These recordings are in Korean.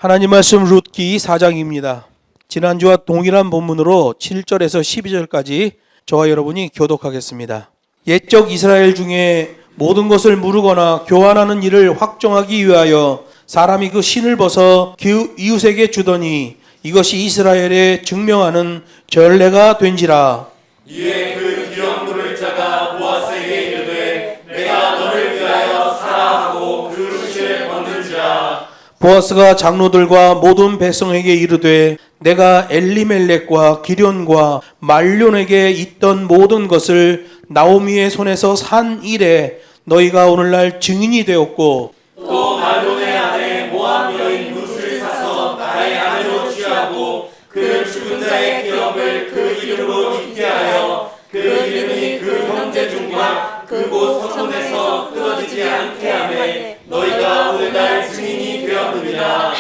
하나님 말씀 룻기 4장입니다. 지난주와 동일한 본문으로 7절에서 12절까지 저와 여러분이 교독하겠습니다. 옛적 이스라엘 중에 모든 것을 무르거나 교환하는 일을 확정하기 위하여 사람이 그 신을 벗어 이웃에게 주더니 이것이 이스라엘에 증명하는 전례가 된지라. 이에 그 기업 물을 자가 보아스에게 이르되 내가 너를 위하여 사라 하고 그 룻을 벗는지라. 보아스가 장로들과 모든 백성에게 이르되 내가 엘리멜렉과 기련과 말론에게 있던 모든 것을 나오미의 손에서 산 이래 너희가 오늘날 증인이 되었고, 또 말론의 아내 모압 여인 룻을 사서 나의 아내로 취하고 그 죽은 자의 기업을 그 이름으로 있게 하여 그 이름이 그 형제 중과 그곳 서손에서 끊어지지 않게 하매 너희가 오늘날 증인이 되었느니라.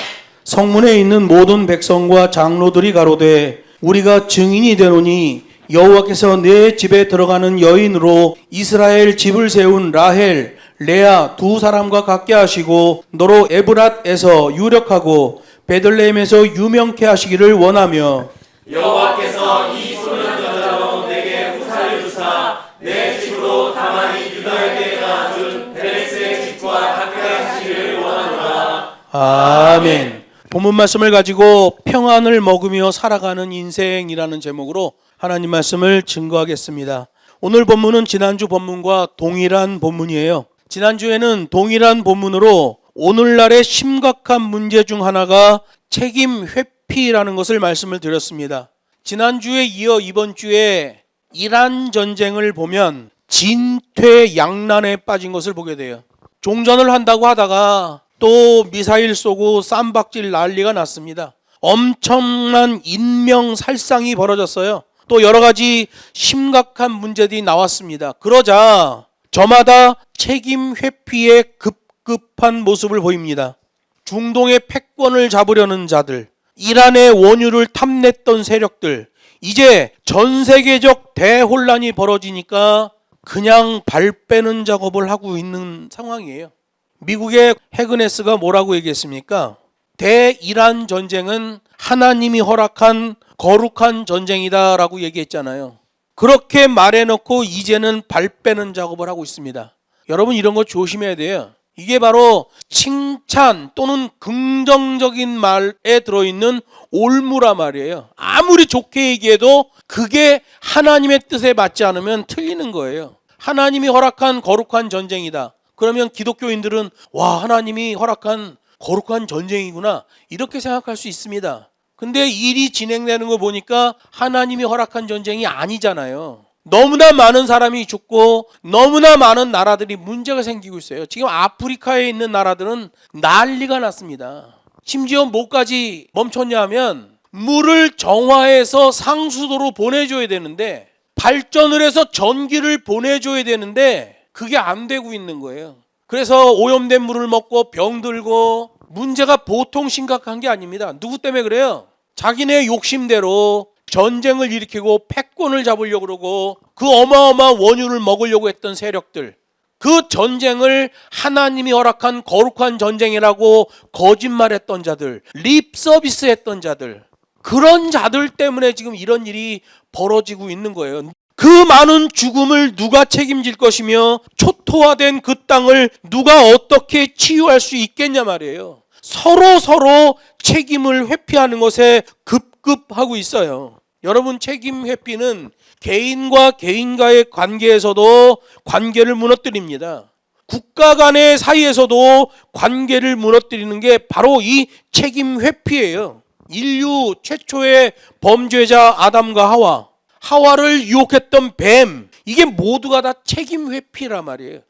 성문에 있는 모든 백성과 장로들이 가로되 우리가 증인이 되노니 여호와께서 내 집에 들어가는 여인으로 이스라엘 집을 세운 라헬, 레아 두 사람과 같게 하시고 너로 에브랏에서 유력하고 베들레헴에서 유명케 하시기를 원하며, 여호와께서 이 소년 여자로 내게 후사를 주사 내 집으로 다만이 유다에게 낳아준 베레스의 집과 같게 하시기를 원하노라. 아멘. 본문 말씀을 가지고 평안을 먹으며 살아가는 인생이라는 제목으로 하나님 말씀을 증거하겠습니다. 오늘 본문은 지난주 본문과 동일한 본문이에요. 지난주에는 동일한 본문으로 오늘날의 심각한 문제 중 하나가 책임 회피라는 것을 말씀을 드렸습니다. 지난주에 이어 이번 주에 이란 전쟁을 보면 진퇴양난에 빠진 것을 보게 돼요. 종전을 한다고 하다가 또 미사일 쏘고 쌈박질 난리가 났습니다. 엄청난 인명살상이 벌어졌어요. 또 여러 가지 심각한 문제들이 나왔습니다. 그러자 저마다 책임 회피의 급급한 모습을 보입니다. 중동의 패권을 잡으려는 자들, 이란의 원유를 탐냈던 세력들, 이제 전 세계적 대혼란이 벌어지니까 그냥 발 빼는 작업을 하고 있는 상황이에요. 미국의 해그네스가 뭐라고 얘기했습니까? 대이란 전쟁은 하나님이 허락한 거룩한 전쟁이다라고 얘기했잖아요. 그렇게 말해놓고 이제는 발 빼는 작업을 하고 있습니다. 여러분 이런 거 조심해야 돼요. 이게 바로 칭찬 또는 긍정적인 말에 들어있는 올무라 말이에요. 아무리 좋게 얘기해도 그게 하나님의 뜻에 맞지 않으면 틀리는 거예요. 하나님이 허락한 거룩한 전쟁이다. 그러면 기독교인들은 와, 하나님이 허락한 거룩한 전쟁이구나 이렇게 생각할 수 있습니다. 근데 일이 진행되는 거 보니까 하나님이 허락한 전쟁이 아니잖아요. 너무나 많은 사람이 죽고 너무나 많은 나라들이 문제가 생기고 있어요. 지금 아프리카에 있는 나라들은 난리가 났습니다. 심지어 뭐까지 멈췄냐 하면 물을 정화해서 상수도로 보내줘야 되는데, 발전을 해서 전기를 보내줘야 되는데 그게 안 되고 있는 거예요. 그래서 오염된 물을 먹고 병들고 문제가 보통 심각한 게 아닙니다. 누구 때문에 그래요? 자기네 욕심대로 전쟁을 일으키고 패권을 잡으려고 그러고 그 어마어마한 원유를 먹으려고 했던 세력들, 그 전쟁을 하나님이 허락한 거룩한 전쟁이라고 거짓말했던 자들, 립 서비스 했던 자들, 그런 자들 때문에 지금 이런 일이 벌어지고 있는 거예요. 그 많은 죽음을 누가 책임질 것이며 초토화된 그 땅을 누가 어떻게 치유할 수 있겠냐 말이에요. 서로 책임을 회피하는 것에 급급하고 있어요. 여러분, 책임 회피는 개인과 개인과의 관계에서도 관계를 무너뜨립니다. 국가 간의 사이에서도 관계를 무너뜨리는 게 바로 이 책임 회피예요. 인류 최초의 범죄자 아담과 하와를 유혹했던 뱀, 이게 모두가 다 책임 회피란 말이에요.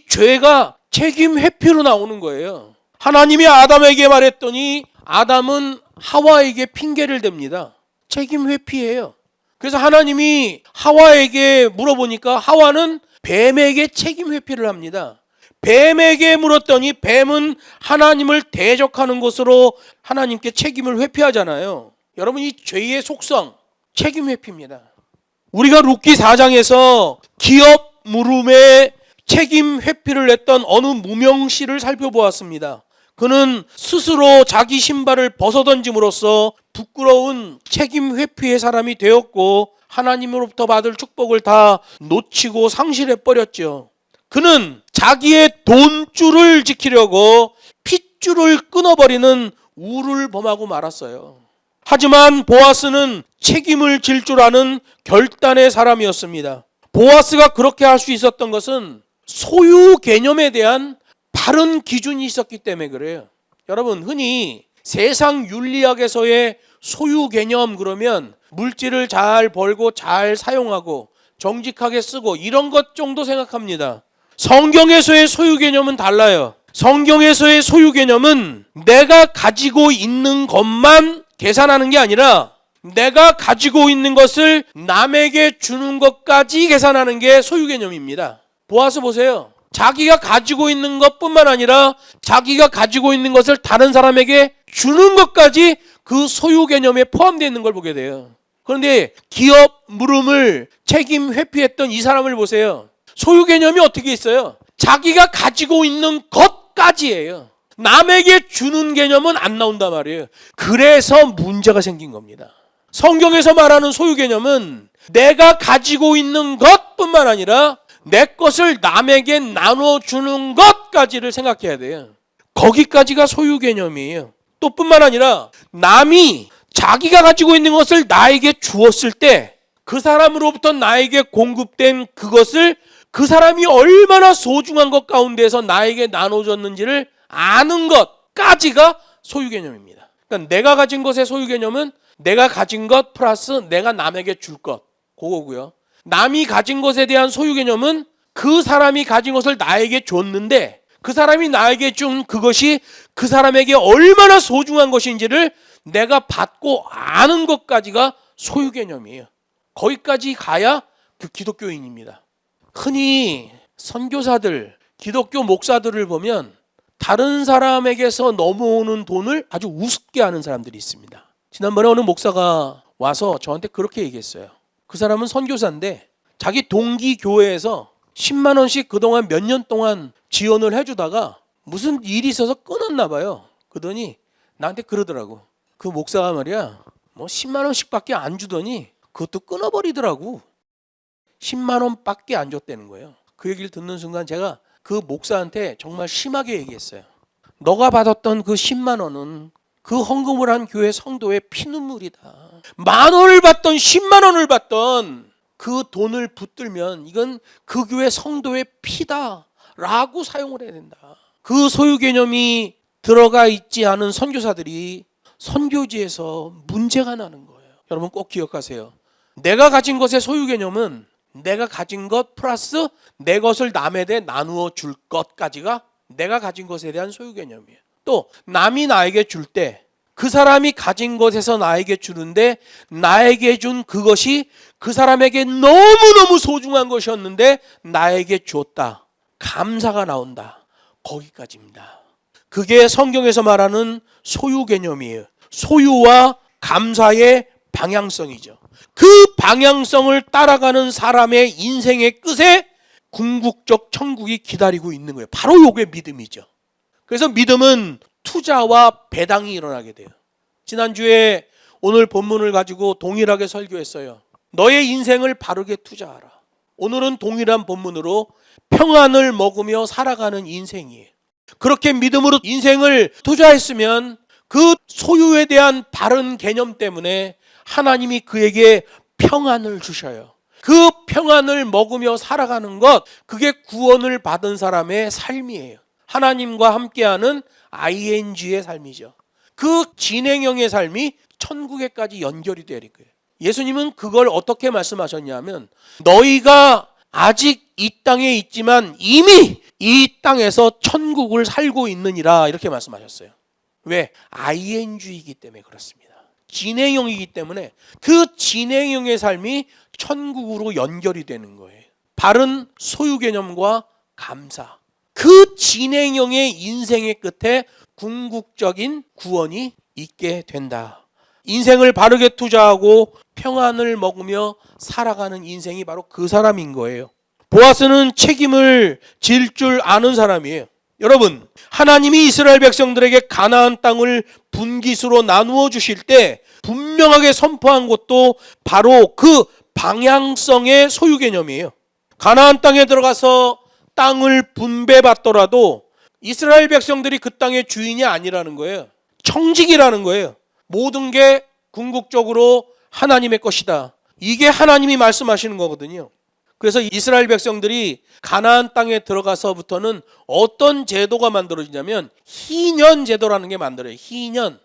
죄가 책임 회피로 나오는 거예요. 하나님이 아담에게 말했더니 아담은 하와에게 핑계를 댑니다. 책임 회피예요. 그래서 하나님이 하와에게 물어보니까 하와는 뱀에게 책임 회피를 합니다. 뱀에게 물었더니 뱀은 하나님을 대적하는 것으로 하나님께 책임을 회피하잖아요. 여러분, 이 죄의 속성, 책임 회피입니다. 우리가 룻기 4장에서 기업 물음에 책임 회피를 했던 어느 무명씨를 살펴보았습니다. 그는 스스로 자기 신발을 벗어던짐으로써 부끄러운 책임 회피의 사람이 되었고 하나님으로부터 받을 축복을 다 놓치고 상실해 버렸죠. 그는 자기의 돈줄을 지키려고 핏줄을 끊어버리는 우를 범하고 말았어요. 하지만 보아스는 책임을 질 줄 아는 결단의 사람이었습니다. 보아스가 그렇게 할 수 있었던 것은 소유 개념에 대한 바른 기준이 있었기 때문에 그래요. 여러분, 흔히 세상 윤리학에서의 소유 개념 그러면 물질을 잘 벌고 잘 사용하고 정직하게 쓰고 이런 것 정도 생각합니다. 성경에서의 소유 개념은 달라요. 성경에서의 소유 개념은 내가 가지고 있는 것만 계산하는 게 아니라 내가 가지고 있는 것을 남에게 주는 것까지 계산하는 게 소유 개념입니다. 보아스 보세요. 자기가 가지고 있는 것뿐만 아니라 자기가 가지고 있는 것을 다른 사람에게 주는 것까지 그 소유 개념에 포함되어 있는 걸 보게 돼요. 그런데 기업 물음을 책임 회피했던 이 사람을 보세요. 소유 개념이 어떻게 있어요? 자기가 가지고 있는 것까지예요. 남에게 주는 개념은 안 나온단 말이에요. 그래서 문제가 생긴 겁니다. 성경에서 말하는 소유 개념은 내가 가지고 있는 것뿐만 아니라 내 것을 남에게 나눠주는 것까지를 생각해야 돼요. 거기까지가 소유 개념이에요. 또 뿐만 아니라 남이 자기가 가지고 있는 것을 나에게 주었을 때 그 사람으로부터 나에게 공급된 그것을 그 사람이 얼마나 소중한 것 가운데서 나에게 나눠줬는지를 아는 것까지가 소유 개념입니다. 그러니까 내가 가진 것의 소유 개념은 내가 가진 것 플러스 내가 남에게 줄 것, 그거고요. 남이 가진 것에 대한 소유 개념은 그 사람이 가진 것을 나에게 줬는데 그 사람이 나에게 준 그것이 그 사람에게 얼마나 소중한 것인지를 내가 받고 아는 것까지가 소유 개념이에요. 거기까지 가야 그 기독교인입니다. 흔히 선교사들, 기독교 목사들을 보면 다른 사람에게서 넘어오는 돈을 아주 우습게 하는 사람들이 있습니다. 지난번에 어느 목사가 와서 저한테 그렇게 얘기했어요. 그 사람은 선교사인데 자기 동기 교회에서 10만 원씩 그동안 몇 년 동안 지원을 해주다가 무슨 일이 있어서 끊었나 봐요. 그러더니 나한테 그러더라고. 그 목사가 말이야, 뭐 10만 원씩밖에 안 주더니 그것도 끊어버리더라고. 10만 원밖에 안 줬다는 거예요. 그 얘기를 듣는 순간 제가 그 목사한테 정말 심하게 얘기했어요. 너가 받았던 그 10만 원은 그 헌금을 한 교회 성도의 피눈물이다. 10,000원을 받던 10만 원을 받던 그 돈을 붙들면 이건 그 교회 성도의 피다라고 사용을 해야 된다. 그 소유 개념이 들어가 있지 않은 선교사들이 선교지에서 문제가 나는 거예요. 여러분 꼭 기억하세요. 내가 가진 것의 소유 개념은 내가 가진 것 플러스 내 것을 남에게 나누어 줄 것까지가 내가 가진 것에 대한 소유 개념이에요. 또 남이 나에게 줄 때 그 사람이 가진 것에서 나에게 주는데 나에게 준 그것이 그 사람에게 너무너무 소중한 것이었는데 나에게 줬다. 감사가 나온다. 거기까지입니다. 그게 성경에서 말하는 소유 개념이에요. 소유와 감사의 방향성이죠. 그 방향성을 따라가는 사람의 인생의 끝에 궁극적 천국이 기다리고 있는 거예요. 바로 요게 믿음이죠. 그래서 믿음은 투자와 배당이 일어나게 돼요. 지난주에 오늘 본문을 가지고 동일하게 설교했어요. 너의 인생을 바르게 투자하라. 오늘은 동일한 본문으로 평안을 먹으며 살아가는 인생이에요. 그렇게 믿음으로 인생을 투자했으면 그 소유에 대한 바른 개념 때문에 하나님이 그에게 평안을 주셔요. 그 평안을 먹으며 살아가는 것, 그게 구원을 받은 사람의 삶이에요. 하나님과 함께하는 ING의 삶이죠. 그 진행형의 삶이 천국에까지 연결이 되는 거예요. 예수님은 그걸 어떻게 말씀하셨냐면 너희가 아직 이 땅에 있지만 이미 이 땅에서 천국을 살고 있느니라 이렇게 말씀하셨어요. 왜? ING이기 때문에 그렇습니다. 진행형이기 때문에 그 진행형의 삶이 천국으로 연결이 되는 거예요. 바른 소유 개념과 감사. 그 진행형의 인생의 끝에 궁극적인 구원이 있게 된다. 인생을 바르게 투자하고 평안을 먹으며 살아가는 인생이 바로 그 사람인 거예요. 보아스는 책임을 질 줄 아는 사람이에요. 여러분, 하나님이 이스라엘 백성들에게 가나안 땅을 분깃으로 나누어 주실 때 분명하게 선포한 것도 바로 그 방향성의 소유 개념이에요. 가나안 땅에 들어가서 땅을 분배받더라도 이스라엘 백성들이 그 땅의 주인이 아니라는 거예요. 청직이라는 거예요. 모든 게 궁극적으로 하나님의 것이다. 이게 하나님이 말씀하시는 거거든요. 그래서 이스라엘 백성들이 가나안 땅에 들어가서부터는 어떤 제도가 만들어지냐면 희년 제도라는 게 만들어요. 희년.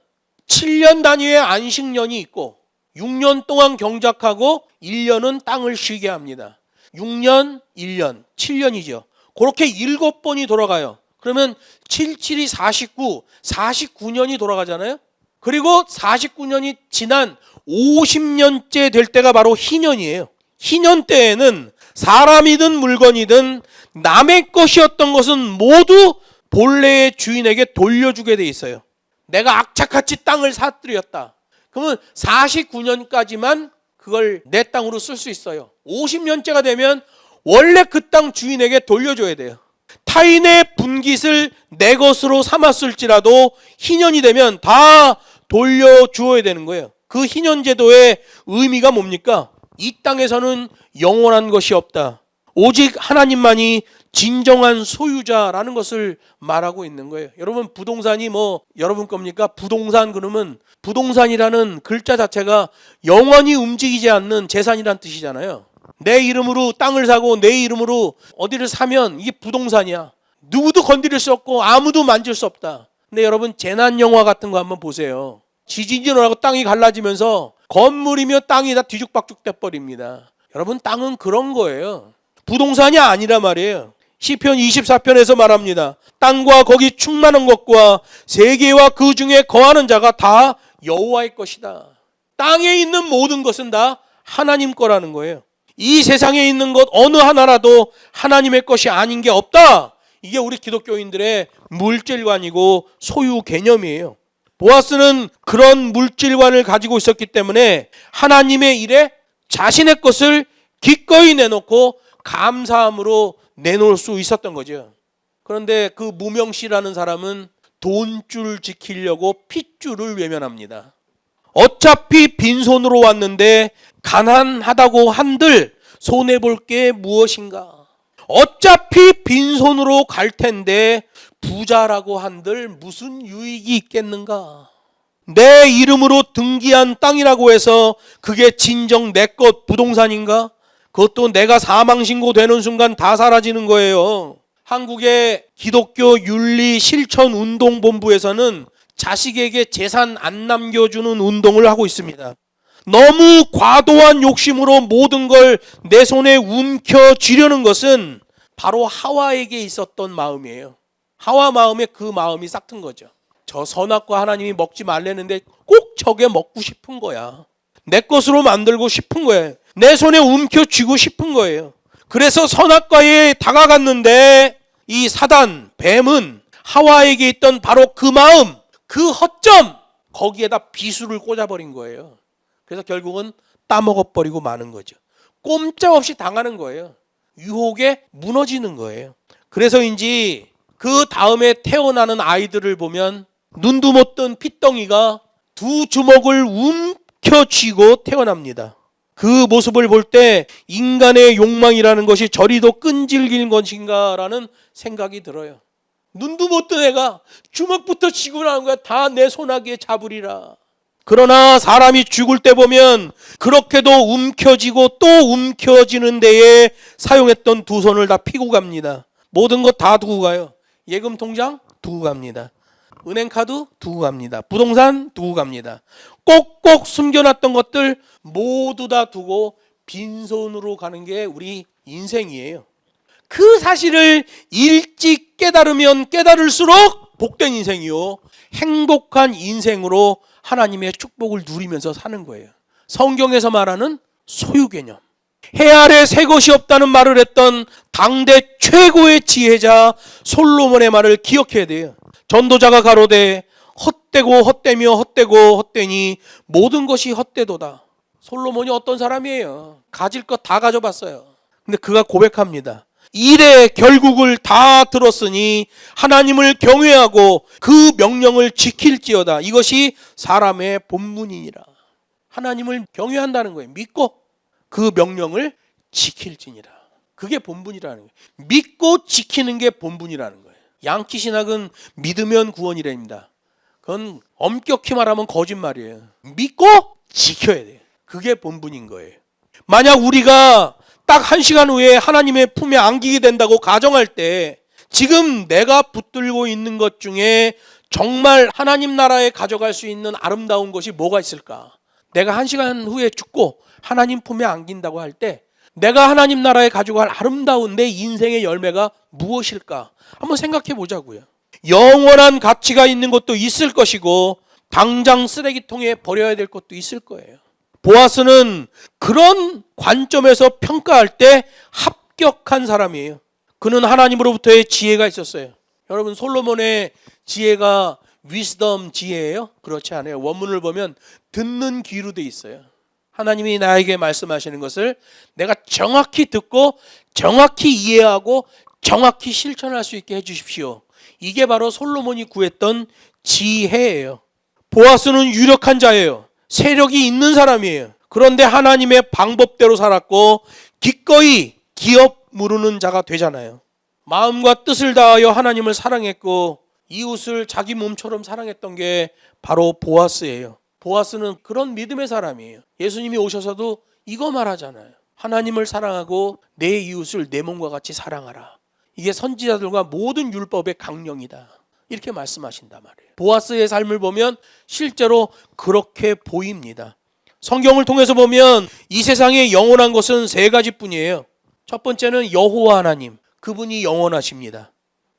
7년 단위의 안식년이 있고 6년 동안 경작하고 1년은 땅을 쉬게 합니다. 6년, 1년, 7년이죠. 그렇게 7번이 돌아가요. 그러면 7, 7이 49, 49년이 돌아가잖아요. 그리고 49년이 지난 50년째 될 때가 바로 희년이에요. 희년 때에는 사람이든 물건이든 남의 것이었던 것은 모두 본래의 주인에게 돌려주게 돼 있어요. 내가 악착같이 땅을 사들였다. 그러면 49년까지만 그걸 내 땅으로 쓸 수 있어요. 50년째가 되면 원래 그 땅 주인에게 돌려줘야 돼요. 타인의 분깃을 내 것으로 삼았을지라도 희년이 되면 다 돌려주어야 되는 거예요. 그 희년 제도의 의미가 뭡니까? 이 땅에서는 영원한 것이 없다. 오직 하나님만이 진정한 소유자라는 것을 말하고 있는 거예요. 여러분, 부동산이 여러분 겁니까? 부동산 그러면 부동산이라는 글자 자체가 영원히 움직이지 않는 재산이란 뜻이잖아요. 내 이름으로 땅을 사고 내 이름으로 어디를 사면 이게 부동산이야. 누구도 건드릴 수 없고 아무도 만질 수 없다. 근데 여러분, 재난 영화 같은 거 한번 보세요. 지진이 일어나고 땅이 갈라지면서 건물이며 땅이 다 뒤죽박죽 돼버립니다. 여러분, 땅은 그런 거예요. 부동산이 아니라 말이에요. 시편 24편에서 말합니다. 땅과 거기 충만한 것과 세계와 그 중에 거하는 자가 다 여호와의 것이다. 땅에 있는 모든 것은 다 하나님 거라는 거예요. 이 세상에 있는 것 어느 하나라도 하나님의 것이 아닌 게 없다. 이게 우리 기독교인들의 물질관이고 소유 개념이에요. 보아스는 그런 물질관을 가지고 있었기 때문에 하나님의 일에 자신의 것을 기꺼이 내놓고 감사함으로 내놓을 수 있었던 거죠. 그런데 그 무명씨라는 사람은 돈줄 지키려고 핏줄을 외면합니다. 어차피 빈손으로 왔는데 가난하다고 한들 손해볼 게 무엇인가? 어차피 빈손으로 갈 텐데 부자라고 한들 무슨 유익이 있겠는가? 내 이름으로 등기한 땅이라고 해서 그게 진정 내 것 부동산인가? 그것도 내가 사망신고되는 순간 다 사라지는 거예요. 한국의 기독교 윤리 실천 운동본부에서는 자식에게 재산 안 남겨주는 운동을 하고 있습니다. 너무 과도한 욕심으로 모든 걸 내 손에 움켜쥐려는 것은 바로 하와에게 있었던 마음이에요. 하와 마음에 그 마음이 싹튼 거죠. 저 선악과 하나님이 먹지 말라는데 꼭 저게 먹고 싶은 거야. 내 것으로 만들고 싶은 거예요. 내 손에 움켜쥐고 싶은 거예요. 그래서 선악과에 다가갔는데 이 사단, 뱀은 하와에게 있던 바로 그 마음, 그 허점, 거기에다 비수를 꽂아버린 거예요. 그래서 결국은 따먹어버리고 마는 거죠. 꼼짝없이 당하는 거예요. 유혹에 무너지는 거예요. 그래서인지 그 다음에 태어나는 아이들을 보면 눈도 못 뜬 핏덩이가 두 주먹을 움켜쥐고 태어납니다. 그 모습을 볼 때 인간의 욕망이라는 것이 저리도 끈질긴 것인가라는 생각이 들어요. 눈도 못 뜬 애가 주먹부터 쥐고 나온 거야. 다 내 손아귀에 잡으리라. 그러나 사람이 죽을 때 보면 그렇게도 움켜쥐고 또 움켜쥐는 데에 사용했던 두 손을 다 피고 갑니다. 모든 것 다 두고 가요. 예금 통장 두고 갑니다. 은행카드 두고 갑니다. 부동산 두고 갑니다. 꼭꼭 숨겨놨던 것들 모두 다 두고 빈손으로 가는 게 우리 인생이에요. 그 사실을 일찍 깨달으면 깨달을수록 복된 인생이요, 행복한 인생으로 하나님의 축복을 누리면서 사는 거예요. 성경에서 말하는 소유 개념. 해 아래 새 것이 없다는 말을 했던 당대 최고의 지혜자 솔로몬의 말을 기억해야 돼요. 전도자가 가로되 헛되고 헛되며 헛되고 헛되니 모든 것이 헛되도다. 솔로몬이 어떤 사람이에요? 가질 것 다 가져봤어요. 근데 그가 고백합니다. 일의 결국을 다 들었으니 하나님을 경외하고 그 명령을 지킬지어다. 이것이 사람의 본분이니라. 하나님을 경외한다는 거예요. 믿고 그 명령을 지킬지니라. 그게 본분이라는 거예요. 믿고 지키는 게 본분이라는 거예요. 양키 신학은 믿으면 구원이랍니다. 그건 엄격히 말하면 거짓말이에요. 믿고 지켜야 돼요. 그게 본분인 거예요. 만약 우리가 딱 1시간 후에 하나님의 품에 안기게 된다고 가정할 때 지금 내가 붙들고 있는 것 중에 정말 하나님 나라에 가져갈 수 있는 아름다운 것이 뭐가 있을까? 내가 1시간 후에 죽고 하나님 품에 안긴다고 할 때 내가 하나님 나라에 가져갈 아름다운 내 인생의 열매가 무엇일까? 한번 생각해 보자고요. 영원한 가치가 있는 것도 있을 것이고 당장 쓰레기통에 버려야 될 것도 있을 거예요. 보아스는 그런 관점에서 평가할 때 합격한 사람이에요. 그는 하나님으로부터의 지혜가 있었어요. 여러분, 솔로몬의 지혜가 위스덤 지혜예요? 그렇지 않아요. 원문을 보면 듣는 귀로 돼 있어요. 하나님이 나에게 말씀하시는 것을 내가 정확히 듣고 정확히 이해하고 정확히 실천할 수 있게 해주십시오. 이게 바로 솔로몬이 구했던 지혜예요. 보아스는 유력한 자예요. 세력이 있는 사람이에요. 그런데 하나님의 방법대로 살았고 기꺼이 기업 무르는 자가 되잖아요. 마음과 뜻을 다하여 하나님을 사랑했고 이웃을 자기 몸처럼 사랑했던 게 바로 보아스예요. 보아스는 그런 믿음의 사람이에요. 예수님이 오셔서도 이거 말하잖아요. 하나님을 사랑하고 내 이웃을 내 몸과 같이 사랑하라. 이게 선지자들과 모든 율법의 강령이다. 이렇게 말씀하신단 말이에요. 보아스의 삶을 보면 실제로 그렇게 보입니다. 성경을 통해서 보면 이 세상에 영원한 것은 3가지뿐이에요. 첫 번째는 여호와 하나님, 그분이 영원하십니다.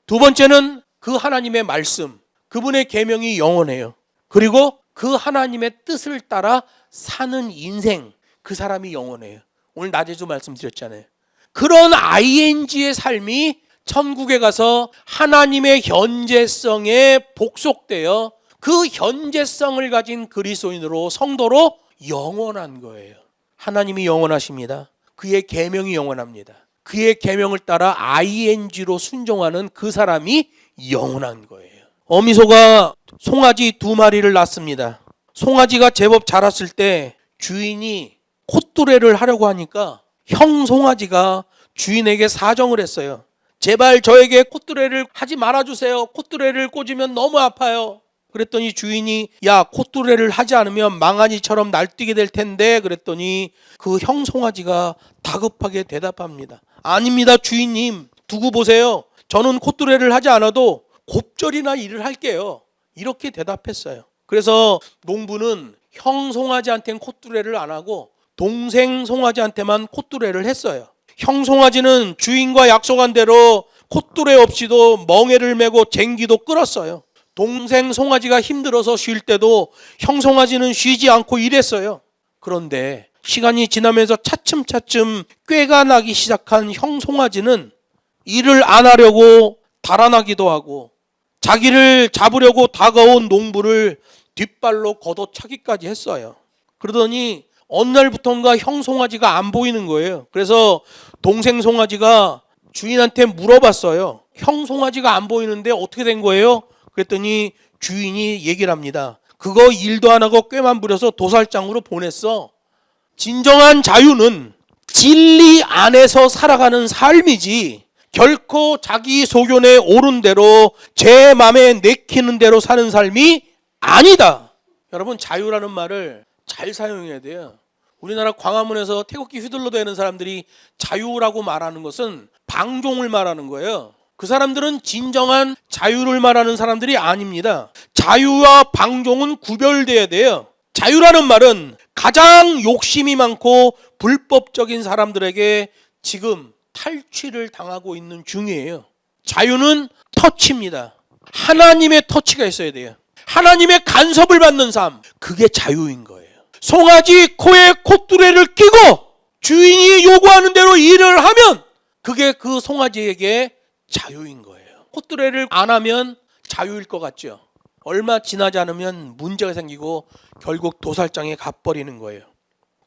두 번째는 그 하나님의 말씀, 그분의 계명이 영원해요. 그리고 그 하나님의 뜻을 따라 사는 인생, 그 사람이 영원해요. 오늘 낮에도 말씀드렸잖아요. 그런 ING의 삶이 천국에 가서 하나님의 현재성에 복속되어 그 현재성을 가진 그리스도인으로 성도로 영원한 거예요. 하나님이 영원하십니다. 그의 계명이 영원합니다. 그의 계명을 따라 ING로 순종하는 그 사람이 영원한 거예요. 어미소가 송아지 2마리를 낳습니다. 송아지가 제법 자랐을 때 주인이 콧뚜레를 하려고 하니까 형 송아지가 주인에게 사정을 했어요. 제발 저에게 콧뚜레를 하지 말아주세요. 콧뚜레를 꽂으면 너무 아파요. 그랬더니 주인이 야, 콧뚜레를 하지 않으면 망아지처럼 날뛰게 될 텐데, 그랬더니 그 형 송아지가 다급하게 대답합니다. 아닙니다, 주인님. 두고 보세요. 저는 콧뚜레를 하지 않아도 곱절이나 일을 할게요. 이렇게 대답했어요. 그래서 농부는 형 송아지한테는 콧뚜레를 안 하고 동생 송아지한테만 콧뚜레를 했어요. 형 송아지는 주인과 약속한 대로 콧뚜레 없이도 멍에를 메고 쟁기도 끌었어요. 동생 송아지가 힘들어서 쉴 때도 형 송아지는 쉬지 않고 일했어요. 그런데 시간이 지나면서 차츰차츰 꾀가 나기 시작한 형 송아지는 일을 안 하려고 달아나기도 하고 자기를 잡으려고 다가온 농부를 뒷발로 걷어차기까지 했어요. 그러더니 어느 날부터인가 형 송아지가 안 보이는 거예요. 그래서 동생 송아지가 주인한테 물어봤어요. 형 송아지가 안 보이는데 어떻게 된 거예요? 그랬더니 주인이 얘기를 합니다. 그거 일도 안 하고 꾀만 부려서 도살장으로 보냈어. 진정한 자유는 진리 안에서 살아가는 삶이지 결코 자기 소견에 옳은 대로 제 마음에 내키는 대로 사는 삶이 아니다. 여러분, 자유라는 말을 잘 사용해야 돼요. 우리나라 광화문에서 태극기 휘둘러대는 사람들이 자유라고 말하는 것은 방종을 말하는 거예요. 그 사람들은 진정한 자유를 말하는 사람들이 아닙니다. 자유와 방종은 구별돼야 돼요. 자유라는 말은 가장 욕심이 많고 불법적인 사람들에게 지금 탈취를 당하고 있는 중이에요. 자유는 터치입니다. 하나님의 터치가 있어야 돼요. 하나님의 간섭을 받는 삶, 그게 자유인 거예요. 송아지 코에 콧뚜레를 끼고 주인이 요구하는 대로 일을 하면 그게 그 송아지에게 자유인 거예요. 콧뚜레를 안 하면 자유일 것 같죠? 얼마 지나지 않으면 문제가 생기고 결국 도살장에 가버리는 거예요.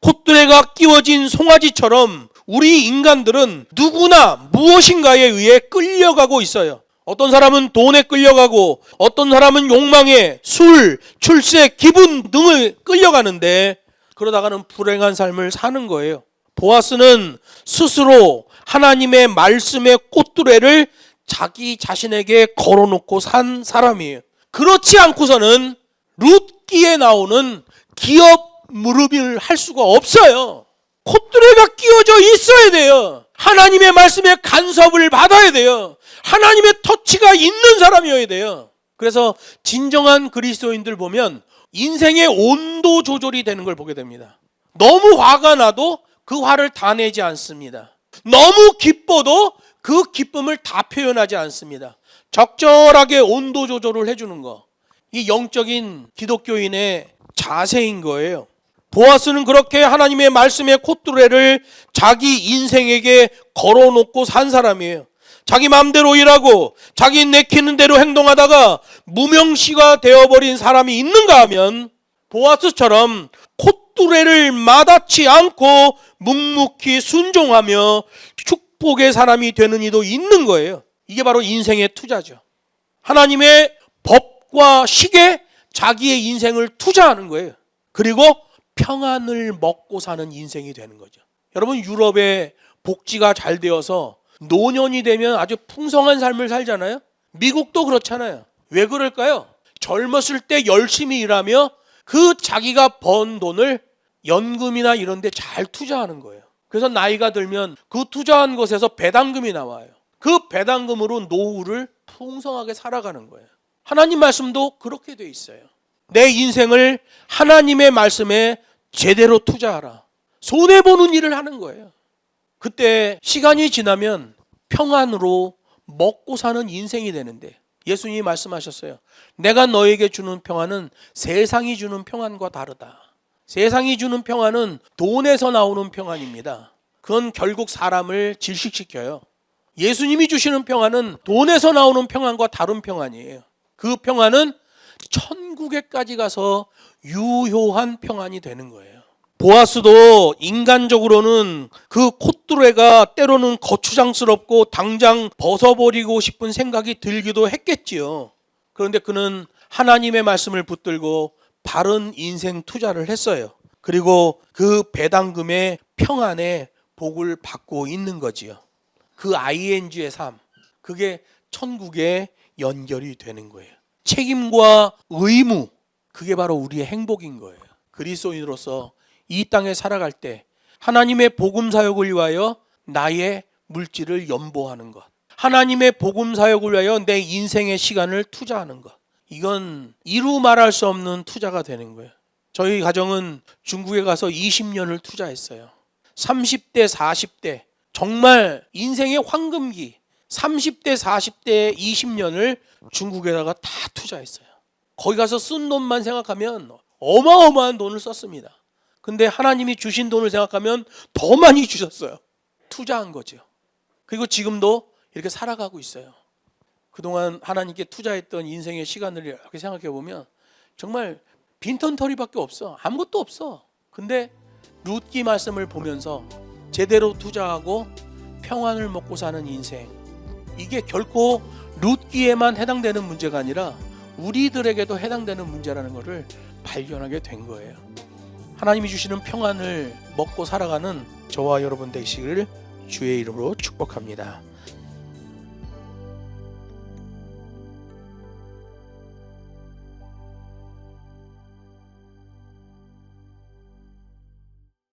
콧뚜레가 끼워진 송아지처럼 우리 인간들은 누구나 무엇인가에 의해 끌려가고 있어요. 어떤 사람은 돈에 끌려가고 어떤 사람은 욕망에, 술, 출세, 기분 등을 끌려가는데 그러다가는 불행한 삶을 사는 거예요. 보아스는 스스로 하나님의 말씀의 꽃두레를 자기 자신에게 걸어놓고 산 사람이에요. 그렇지 않고서는 룻기에 나오는 기업 무릎을 할 수가 없어요. 콧뚜레가 끼워져 있어야 돼요. 하나님의 말씀에 간섭을 받아야 돼요. 하나님의 터치가 있는 사람이어야 돼요. 그래서 진정한 그리스도인들 보면 인생의 온도 조절이 되는 걸 보게 됩니다. 너무 화가 나도 그 화를 다 내지 않습니다. 너무 기뻐도 그 기쁨을 다 표현하지 않습니다. 적절하게 온도 조절을 해주는 거. 이 영적인 기독교인의 자세인 거예요. 보아스는 그렇게 하나님의 말씀의 콧뚜레를 자기 인생에게 걸어놓고 산 사람이에요. 자기 마음대로 일하고 자기 내키는 대로 행동하다가 무명시가 되어버린 사람이 있는가 하면 보아스처럼 콧뚜레를 마다치 않고 묵묵히 순종하며 축복의 사람이 되는 이도 있는 거예요. 이게 바로 인생의 투자죠. 하나님의 법과 식에 자기의 인생을 투자하는 거예요. 그리고 평안을 먹고 사는 인생이 되는 거죠. 여러분, 유럽의 복지가 잘 되어서 노년이 되면 아주 풍성한 삶을 살잖아요. 미국도 그렇잖아요. 왜 그럴까요? 젊었을 때 열심히 일하며 그 자기가 번 돈을 연금이나 이런 데 잘 투자하는 거예요. 그래서 나이가 들면 그 투자한 것에서 배당금이 나와요. 그 배당금으로 노후를 풍성하게 살아가는 거예요. 하나님 말씀도 그렇게 돼 있어요. 내 인생을 하나님의 말씀에 제대로 투자하라. 손해보는 일을 하는 거예요. 그때 시간이 지나면 평안으로 먹고 사는 인생이 되는데 예수님이 말씀하셨어요. 내가 너에게 주는 평안은 세상이 주는 평안과 다르다. 세상이 주는 평안은 돈에서 나오는 평안입니다. 그건 결국 사람을 질식시켜요. 예수님이 주시는 평안은 돈에서 나오는 평안과 다른 평안이에요. 그 평안은 천국에까지 가서 유효한 평안이 되는 거예요. 보아스도 인간적으로는 그 콧뚜레가 때로는 거추장스럽고 당장 벗어버리고 싶은 생각이 들기도 했겠지요. 그런데 그는 하나님의 말씀을 붙들고 바른 인생 투자를 했어요. 그리고 그 배당금의 평안에 복을 받고 있는 거지요. 그 ING의 삶, 그게 천국에 연결이 되는 거예요. 책임과 의무, 그게 바로 우리의 행복인 거예요. 그리스도인으로서 이 땅에 살아갈 때 하나님의 복음 사역을 위하여 나의 물질을 연보하는 것, 하나님의 복음 사역을 위하여 내 인생의 시간을 투자하는 것, 이건 이루 말할 수 없는 투자가 되는 거예요. 저희 가정은 중국에 가서 20년을 투자했어요. 30대, 40대, 정말 인생의 황금기, 30대, 40대 20년을 중국에다가 다 투자했어요. 거기 가서 쓴 돈만 생각하면 어마어마한 돈을 썼습니다. 근데 하나님이 주신 돈을 생각하면 더 많이 주셨어요. 투자한 거죠. 그리고 지금도 이렇게 살아가고 있어요. 그동안 하나님께 투자했던 인생의 시간을 이렇게 생각해 보면 정말 빈털터리밖에 없어. 아무것도 없어. 근데 룻기 말씀을 보면서 제대로 투자하고 평안을 먹고 사는 인생, 이게 결코 룻기에만 해당되는 문제가 아니라 우리들에게도 해당되는 문제라는 것을 발견하게 된 거예요. 하나님이 주시는 평안을 먹고 살아가는 저와 여러분 되시기를 주의 이름으로 축복합니다.